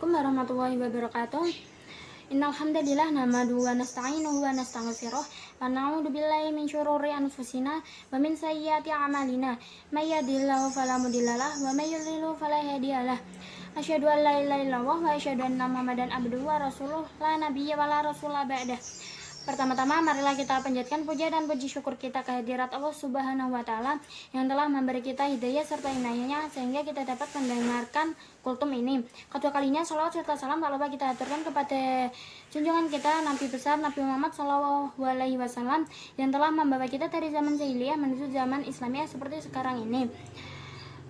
Assalamualaikum warahmatullahi wabarakatuh. Innal hamdalillah nahmaduhu wa nasta'inuhu wa nastaghfiruh wa na'udzu billahi min syururi anfusina wa min sayyiati a'malina. May yahdihillahu fala mudhillalah wa may yudhlil fala hadiyalah. Asyhadu an la ilaha illallah wa asyhadu anna Muhammadan abduhu wa rasuluh la nabiyya wa la rasula ba'dah. Pertama-tama marilah kita panjatkan puja dan puji syukur kita kehadirat Allah Subhanahu wa taala yang telah memberi kita hidayah serta inayahnya sehingga kita dapat mendengarkan kultum ini. Kedua kalinya salawat serta salam tak lupa kita aturkan kepada junjungan kita Nabi besar Nabi Muhammad SAW yang telah membawa kita dari zaman jahiliyah menuju zaman Islamiyah seperti sekarang ini.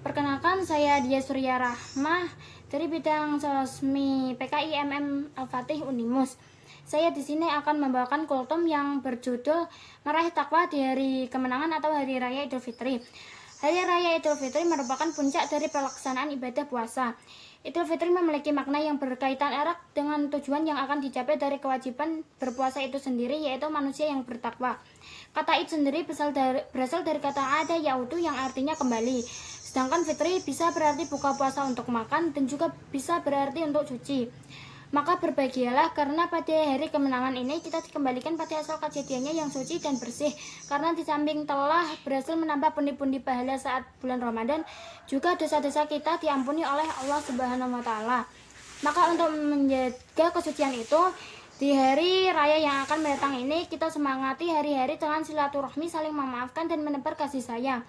Perkenalkan, saya Dia Surya Rahmah dari bidang Sosmi PKI MM Al-Fatih Unimus. Saya di sini akan membawakan kultum yang berjudul Meraih Takwa di Hari Kemenangan atau Hari Raya Idul Fitri. Hari Raya Idul Fitri merupakan puncak dari pelaksanaan ibadah puasa. Idul Fitri memiliki makna yang berkaitan erat dengan tujuan yang akan dicapai dari kewajiban berpuasa itu sendiri, yaitu manusia yang bertakwa. Kata Id sendiri berasal dari kata ada yaitu yang artinya kembali. Sedangkan fitri bisa berarti buka puasa untuk makan dan juga bisa berarti untuk suci. Maka berbahagialah karena pada hari kemenangan ini kita dikembalikan pada asal kejadiannya yang suci dan bersih. Karena di samping telah berhasil menambah pundi-pundi pahala saat bulan Ramadan, juga dosa-dosa kita diampuni oleh Allah Subhanahu wa taala. Maka untuk menjaga kesucian itu, di hari raya yang akan mendatang ini kita semangati hari-hari dengan silaturahmi, saling memaafkan dan menebar kasih sayang.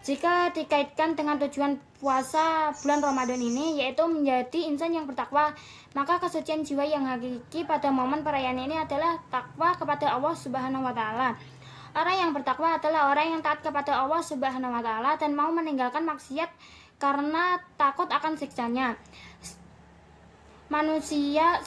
Jika dikaitkan dengan tujuan puasa bulan Ramadan ini, yaitu menjadi insan yang bertakwa, maka kesucian jiwa yang hakiki pada momen perayaan ini adalah takwa kepada Allah Subhanahu wa taala. Orang yang bertakwa adalah orang yang taat kepada Allah Subhanahu wa taala dan mau meninggalkan maksiat karena takut akan siksanya.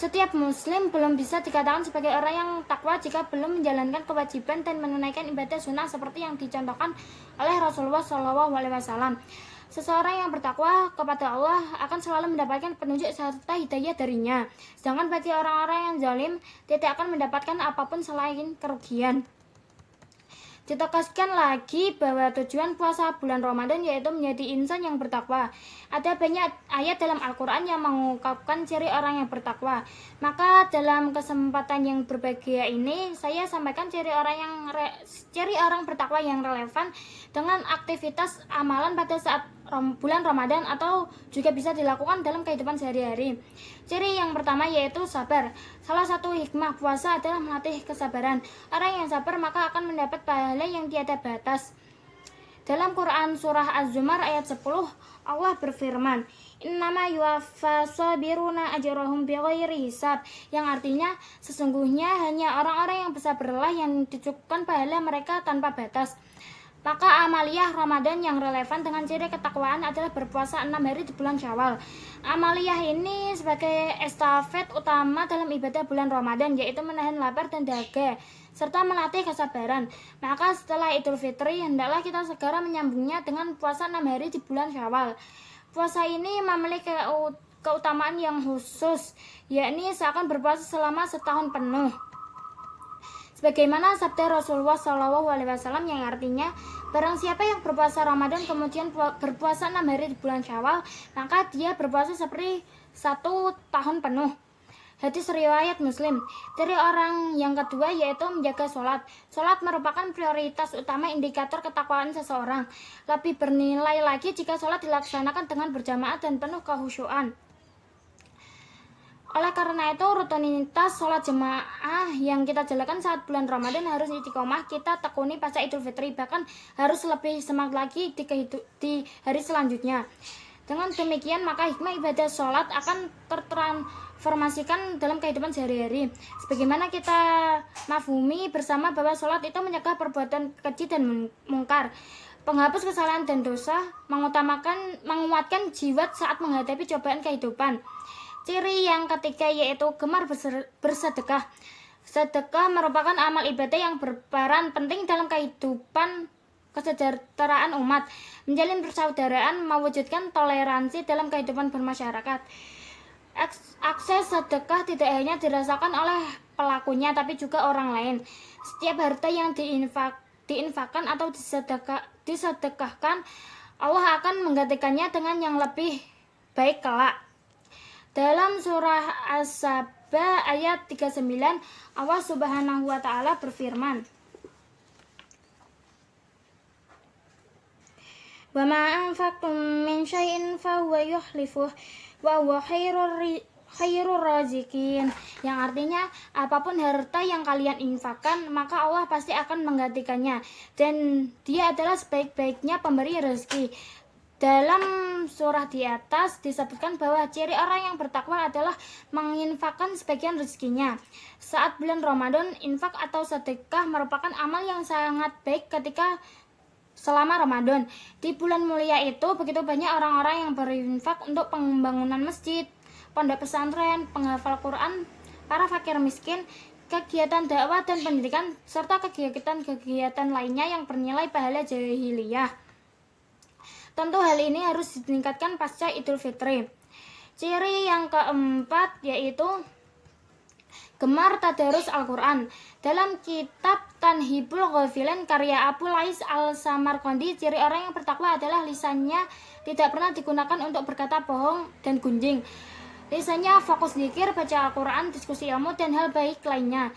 Setiap muslim belum bisa dikatakan sebagai orang yang takwa jika belum menjalankan kewajiban dan menunaikan ibadah sunnah seperti yang dicontohkan oleh Rasulullah SAW. Seseorang yang bertakwa kepada Allah akan selalu mendapatkan petunjuk serta hidayah darinya. Sedangkan bagi orang-orang yang zalim tidak akan mendapatkan apapun selain kerugian. Ditegaskan lagi bahwa tujuan puasa bulan Ramadan yaitu menjadi insan yang bertakwa. Ada banyak ayat dalam Al-Quran yang mengungkapkan ciri orang yang bertakwa. Maka dalam kesempatan yang berbahagia ini, saya sampaikan ciri orang bertakwa yang relevan dengan aktivitas amalan pada saat bulan Ramadan atau juga bisa dilakukan dalam kehidupan sehari-hari. Ciri yang pertama yaitu sabar. Salah satu hikmah puasa adalah melatih kesabaran. Orang yang sabar maka akan mendapat pahala yang tiada batas. Dalam Quran surah Az-Zumar ayat 10, Allah berfirman, "Innama yuwaffas sabiruna ajrahum bighairi hisab," yang artinya sesungguhnya hanya orang-orang yang bersabarlah yang dicukupkan pahala mereka tanpa batas. Maka amaliyah Ramadan yang relevan dengan ciri ketakwaan adalah berpuasa 6 hari di bulan Syawal. Amaliyah ini sebagai estafet utama dalam ibadah bulan Ramadan, yaitu menahan lapar dan dahaga serta melatih kesabaran. Maka setelah Idul Fitri hendaklah kita segera menyambungnya dengan puasa 6 hari di bulan Syawal. Puasa ini memiliki keutamaan yang khusus, yakni seakan berpuasa selama setahun penuh. Sebagaimana sabda Rasulullah SAW yang artinya, barang siapa yang berpuasa Ramadan kemudian berpuasa 6 hari di bulan Syawal, maka dia berpuasa seperti 1 tahun penuh. Hadis riwayat Muslim. Dari orang yang kedua yaitu menjaga sholat. Sholat merupakan prioritas utama indikator ketakwaan seseorang. Lebih bernilai lagi jika sholat dilaksanakan dengan berjamaah dan penuh kehusyuan. Oleh karena itu, rutinitas sholat jemaah yang kita jalankan saat bulan Ramadan harus istiqomah kita tekuni pasca Idul Fitri, bahkan harus lebih semangat lagi di hari selanjutnya. Dengan demikian, maka hikmah ibadah sholat akan tertransformasikan dalam kehidupan sehari-hari. Sebagaimana kita mafhumi bersama bahwa sholat itu mencegah perbuatan keji dan mungkar, penghapus kesalahan dan dosa, menguatkan jiwa saat menghadapi cobaan kehidupan. Ciri yang ketiga yaitu gemar bersedekah. Sedekah merupakan amal ibadah yang berperan penting dalam kehidupan kesejahteraan umat, menjalin persaudaraan, mewujudkan toleransi dalam kehidupan bermasyarakat. Akses sedekah tidak hanya dirasakan oleh pelakunya tapi juga orang lain. Setiap harta yang diinfakkan atau disedekahkan, Allah akan menggantikannya dengan yang lebih baik kelak. Dalam surah As-Saba ayat 39, Allah Subhanahu wa taala berfirman, "Wa ma anfaqtum min syai'in fa huwa yukhlifuh wa huwa khairur razikin." Yang artinya, apapun harta yang kalian infakkan, maka Allah pasti akan menggantikannya, dan Dia adalah sebaik-baiknya pemberi rezeki. Dalam surah di atas disebutkan bahwa ciri orang yang bertakwa adalah menginfakkan sebagian rezekinya. Saat bulan Ramadan, infak atau sedekah merupakan amal yang sangat baik ketika selama Ramadan. Di bulan mulia itu begitu banyak orang-orang yang berinfak untuk pembangunan masjid, pondok pesantren, penghafal Quran, para fakir miskin, kegiatan dakwah dan pendidikan, serta kegiatan-kegiatan lainnya yang bernilai pahala jahiliyah. Tentu hal ini harus ditingkatkan pasca Idul Fitri. Ciri yang keempat yaitu gemar tadarus Al-Quran. Dalam kitab Tanhibul Ghafilin karya Abu Lais Al-Samarqandi, ciri orang yang bertakwa adalah lisannya tidak pernah digunakan untuk berkata bohong dan gunjing. Lisannya fokus zikir, baca Al-Quran, diskusi ilmu, dan hal baik lainnya.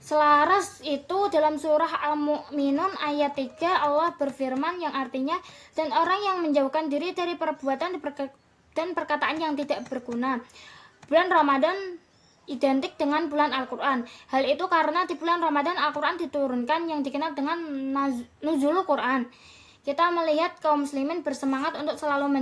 Selaras itu dalam surah Al-Mu'minun ayat 3 Allah berfirman yang artinya, dan orang yang menjauhkan diri dari perbuatan dan perkataan yang tidak berguna. Bulan Ramadan identik dengan bulan Al-Quran. Hal itu karena di bulan Ramadan Al-Quran diturunkan yang dikenal dengan Nuzulul Quran. Kita melihat kaum muslimin bersemangat untuk selalu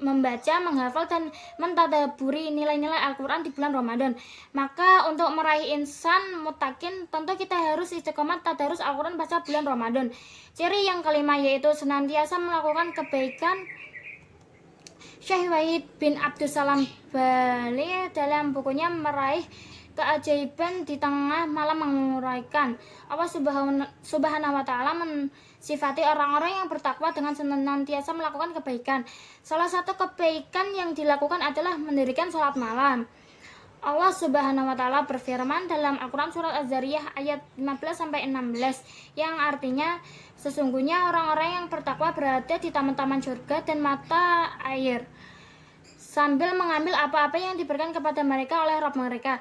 membaca, menghafal, dan mentadaburi nilai-nilai Al-Quran di bulan Ramadan. Maka untuk meraih insan mutakin, tentu kita harus istiqomah tadarus Al-Quran pada bulan Ramadan. Ciri yang kelima yaitu senantiasa melakukan kebaikan. Syekh Wahid bin Abdussalam Bali dalam bukunya Meraih Keajaiban di Tengah Malam menguraikan, Allah Subhanahu wa taala mensifati orang-orang yang bertakwa dengan senantiasa melakukan kebaikan. Salah satu kebaikan yang dilakukan adalah mendirikan sholat malam. Allah Subhanahu wa taala berfirman dalam Al-Qur'an surat Az-Zariyah ayat 15-16 yang artinya, sesungguhnya orang-orang yang bertakwa berada di taman-taman surga dan mata air sambil mengambil apa-apa yang diberikan kepada mereka oleh Rabb mereka.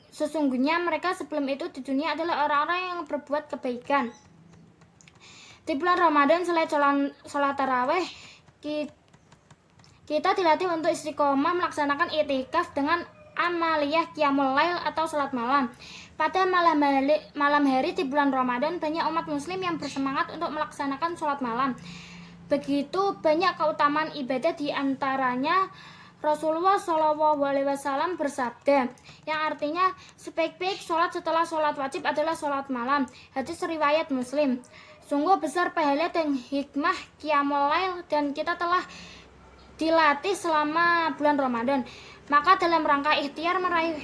Sesungguhnya mereka sebelum itu di dunia adalah orang-orang yang berbuat kebaikan. Di bulan Ramadan selain sholat tarawih, kita dilatih untuk istiqomah melaksanakan i'tikaf dengan amaliyah qiyamul lail atau sholat malam. Pada malam hari di bulan Ramadan, banyak umat muslim yang bersemangat untuk melaksanakan sholat malam. Begitu banyak keutamaan ibadah, di antaranya Rasulullah SAW bersabda, yang artinya sebaik-baik sholat setelah sholat wajib adalah sholat malam. Hadis riwayat Muslim. Sungguh besar pahala dan hikmah qiyamul lail, dan kita telah dilatih selama bulan Ramadan. Maka dalam rangka ikhtiar meraih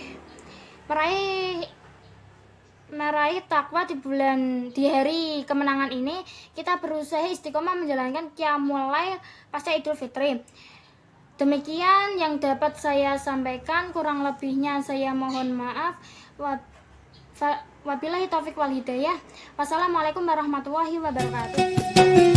takwa di hari kemenangan ini, kita berusaha istiqomah menjalankan qiyamul lail pasca Idul Fitri. Demikian yang dapat saya sampaikan, kurang lebihnya saya mohon maaf. Wabillahi taufik wal hidayah. Wassalamualaikum warahmatullahi wabarakatuh.